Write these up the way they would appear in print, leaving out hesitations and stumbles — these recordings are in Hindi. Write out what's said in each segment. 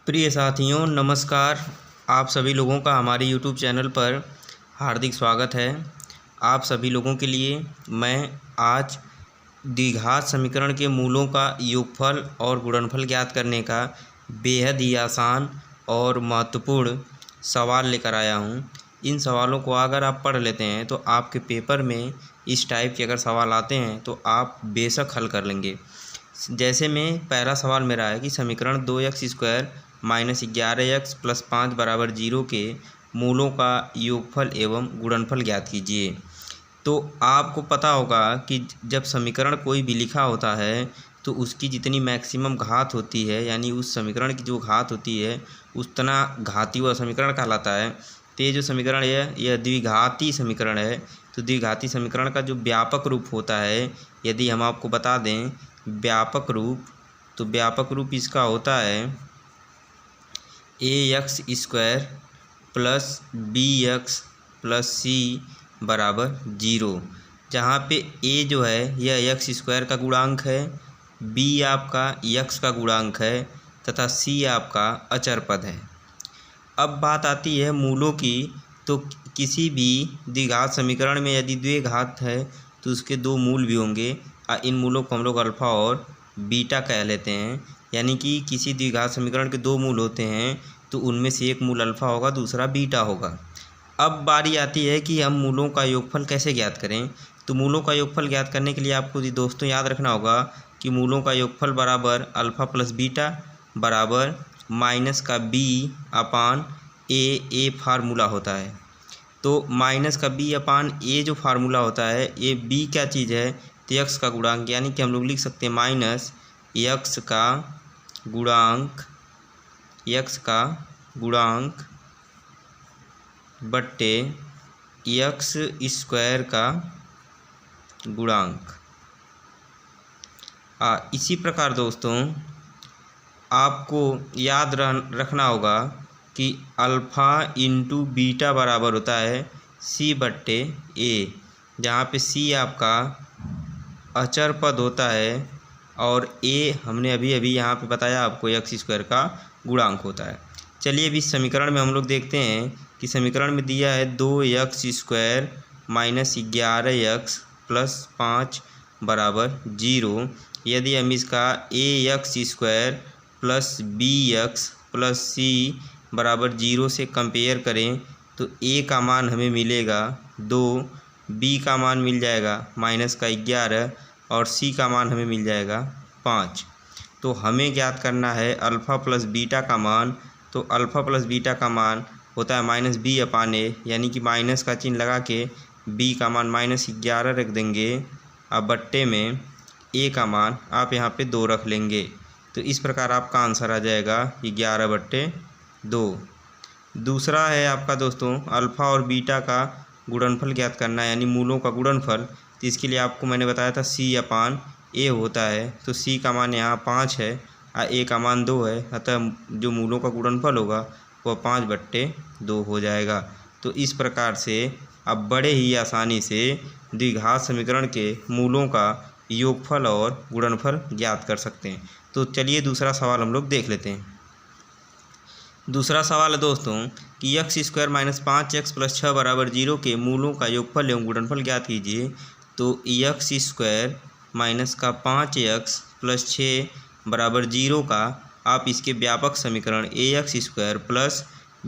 प्रिय साथियों नमस्कार। आप सभी लोगों का हमारे YouTube चैनल पर हार्दिक स्वागत है। आप सभी लोगों के लिए मैं आज द्विघात समीकरण के मूलों का योगफल और गुणनफल ज्ञात करने का बेहद ही आसान और महत्वपूर्ण सवाल लेकर आया हूं। इन सवालों को अगर आप पढ़ लेते हैं तो आपके पेपर में इस टाइप के अगर सवाल आते हैं तो आप बेशक हल कर लेंगे। जैसे में पहला सवाल मेरा है कि समीकरण 2x² माइनस 11x प्लस 5 बराबर 0 के मूलों का योगफल एवं गुणनफल ज्ञात कीजिए। तो आपको पता होगा कि जब समीकरण कोई भी लिखा होता है तो उसकी जितनी मैक्सिमम घात होती है, यानी उस समीकरण की जो घात होती है उतना घाती वह समीकरण कहलाता है। तो ये जो समीकरण है यह द्विघाती समीकरण है। तो द्विघाती समीकरण का जो व्यापक रूप होता है, यदि हम आपको बता दें व्यापक रूप, तो व्यापक रूप इसका होता है ax² plus bx plus c बराबर 0, जहाँ पे a जो है यह x² का गुणांक है, b आपका x का गुणांक है तथा c आपका अचर पद है। अब बात आती है मूलों की। तो किसी भी द्विघात समीकरण में यदि द्विघात है तो उसके दो मूल भी होंगे। इन मूलों को हम लोग अल्फ़ा और बीटा कह लेते हैं। यानी कि किसी द्विघात समीकरण के दो मूल होते हैं तो उनमें से एक मूल अल्फ़ा होगा, दूसरा बीटा होगा। अब बारी आती है कि हम मूलों का योगफल कैसे ज्ञात करें। तो मूलों का योगफल ज्ञात करने के लिए आपको दोस्तों याद रखना होगा कि मूलों का योगफल बराबर अल्फ़ा प्लस बीटा बराबर माइनस का b अपान ए फार्मूला होता है। तो माइनस का b अपान ए जो फार्मूला होता है, ये b क्या चीज़ है तो x का गुणांक, यानी कि हम लोग लिख सकते हैं माइनस x का गुणांक बट्टे x² का गुणांक। इसी प्रकार दोस्तों आपको याद रखना होगा कि अल्फ़ा इंटू बीटा बराबर होता है c बट्टे ए, जहाँ पे c आपका अचर पद होता है और a हमने अभी यहाँ पे बताया आपको x² का गुणांक होता है। चलिए अब इस समीकरण में हम लोग देखते हैं कि समीकरण में दिया है 2x² माइनस 11x प्लस 5 बराबर 0। यदि हम इसका ax² plus bx plus c बराबर 0 से कंपेयर करें तो a का मान हमें मिलेगा 2, b का मान मिल जाएगा माइनस का 11 और c का मान हमें मिल जाएगा 5। तो हमें ज्ञात करना है अल्फ़ा प्लस बीटा का मान। तो अल्फ़ा प्लस बीटा का मान होता है माइनस b अपान ए, यानी कि माइनस का चिन्ह लगा के b का मान माइनस 11 रख देंगे। अब बट्टे में a का मान आप यहाँ पे 2 रख लेंगे। तो इस प्रकार आपका आंसर आ जाएगा 11/2। दूसरा है आपका दोस्तों अल्फ़ा और बीटा का गुणनफल ज्ञात करना है, यानी मूलों का गुणनफल। तो इसके लिए आपको मैंने बताया था c अपान ए होता है। तो c का मान यहाँ 5 है और a का मान 2 है, अतः जो मूलों का गुणनफल होगा वह 5/2 हो जाएगा। तो इस प्रकार से अब बड़े ही आसानी से द्विघात समीकरण के मूलों का योगफल और गुणनफल ज्ञात कर सकते हैं। तो चलिए दूसरा सवाल हम लोग देख लेते हैं। दूसरा सवाल है दोस्तों कि x² माइनस 5x प्लस 6 बराबर 0 के मूलों का योगफल एवं गुणनफल ज्ञात कीजिए। तो x² माइनस का 5x प्लस 6 बराबर 0 का आप इसके व्यापक समीकरण ax² plus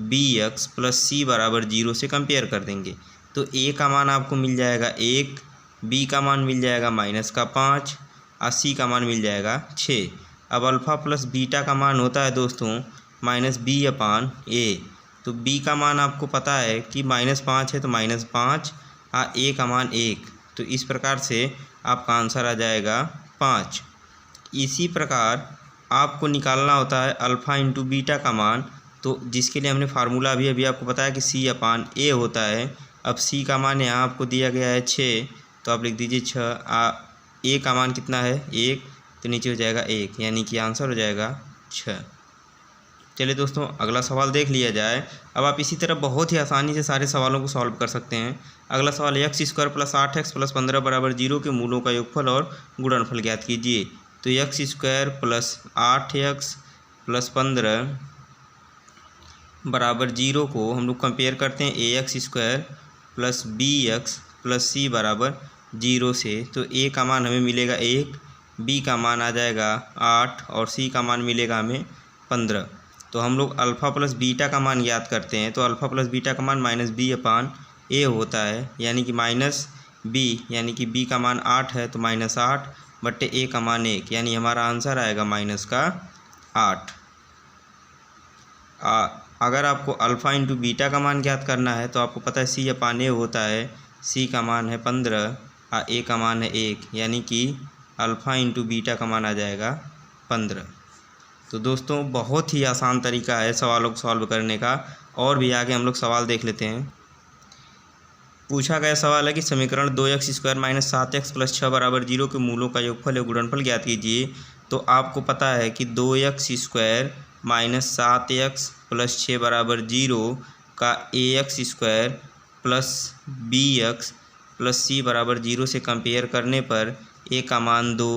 bx plus c बराबर 0 से कंपेयर कर देंगे। तो a का मान आपको मिल जाएगा 1, b का मान मिल जाएगा माइनस का 5 और c का मान मिल जाएगा 6। अब अल्फ़ा प्लस बीटा का मान होता है दोस्तों माइनस b अपान ए। तो b का मान आपको पता है कि -5 है तो -5 और a का मान 1। तो इस प्रकार से आपका आंसर आ जाएगा 5। इसी प्रकार आपको निकालना होता है अल्फ़ा इंटू बीटा का मान। तो जिसके लिए हमने फार्मूला अभी आपको बताया कि c अपान ए होता है। अब c का मान यहाँ आपको दिया गया है 6, तो आप लिख दीजिए 6। a का मान कितना है 1, तो नीचे हो जाएगा 1, यानी कि आंसर हो जाएगा 6। चलिए दोस्तों अगला सवाल देख लिया जाए। अब आप इसी तरह बहुत ही आसानी से सारे सवालों को सॉल्व कर सकते हैं। अगला सवाल x² प्लस 8x प्लस 15 बराबर 0 के मूलों का योगफल और गुणनफल ज्ञात कीजिए। तो x² प्लस 8x प्लस 15 बराबर 0 को हम लोग कंपेयर करते हैं ax² plus bx plus c बराबर 0 से। तो a का मान हमें मिलेगा 1, b का मान आ जाएगा 8 और c का मान मिलेगा हमें 15। तो हम लोग अल्फ़ा प्लस बीटा का मान याद करते हैं। तो अल्फ़ा प्लस बीटा का मान -b/a होता है, यानी कि माइनस b, यानी कि b का मान 8 है तो -8/a का मान 1, यानी हमारा आंसर आएगा -8। अगर आपको अल्फ़ा इंटू बीटा का मान ज्ञात करना है तो आपको पता है c/a होता है। c का मान है 15 और a का मान है 1, यानी कि अल्फ़ा इंटू बीटा का मान आ जाएगा 15। तो दोस्तों बहुत ही आसान तरीका है सवालों को सॉल्व करने का। और भी आगे हम लोग सवाल देख लेते हैं। पूछा गया सवाल है कि समीकरण 2x² - 7x + 6 = 0 के मूलों का योगफल या गुणनफल ज्ञात कीजिए। तो आपको पता है कि 2x² - 7x + 6 = 0 का ax² plus bx plus c बराबर 0 से कंपेयर करने पर a का मान 2,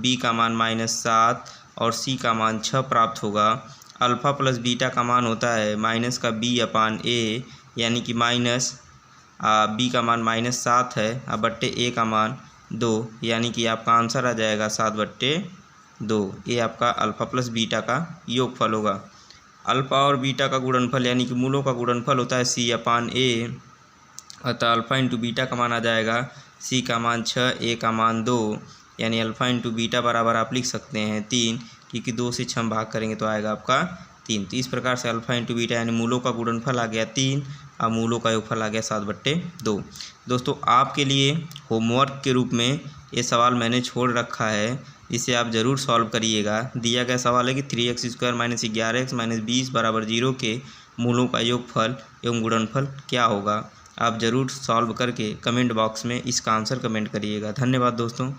b का मान -7 और c का मान 6 प्राप्त होगा। अल्फ़ा प्लस बीटा का मान होता है माइनस का b/a, यानी कि माइनस b का मान -7 है बट्टे a का मान 2, यानी कि आपका आंसर आ जाएगा 7/2। ये आपका अल्फ़ा प्लस बीटा का योगफल होगा। अल्फ़ा और बीटा का गुणनफल यानी कि मूलों का गुणनफल होता है c/a, अतः अल्फ़ा इंटू बीटा का मान आ जाएगा c का मान 6, a का मान 2, यानी अल्फ़ा इंटू बीटा बराबर आप लिख सकते हैं 3, क्योंकि 2 से 6 भाग करेंगे तो आएगा आपका 3। तो इस प्रकार से अल्फ़ा इंटू बीटा यानी मूलों का गुणनफल आ गया 3 और मूलों का योगफल आ गया 7/2। दोस्तों आपके लिए होमवर्क के रूप में ये सवाल मैंने छोड़ रखा है, इसे आप ज़रूर सॉल्व करिएगा। दिया गया सवाल है कि 3x² - 11x - 20 = 0 के मूलों का योगफल एवं गुणनफल क्या होगा। आप ज़रूर सॉल्व करके कमेंट बॉक्स में इसका आंसर कमेंट करिएगा। धन्यवाद दोस्तों।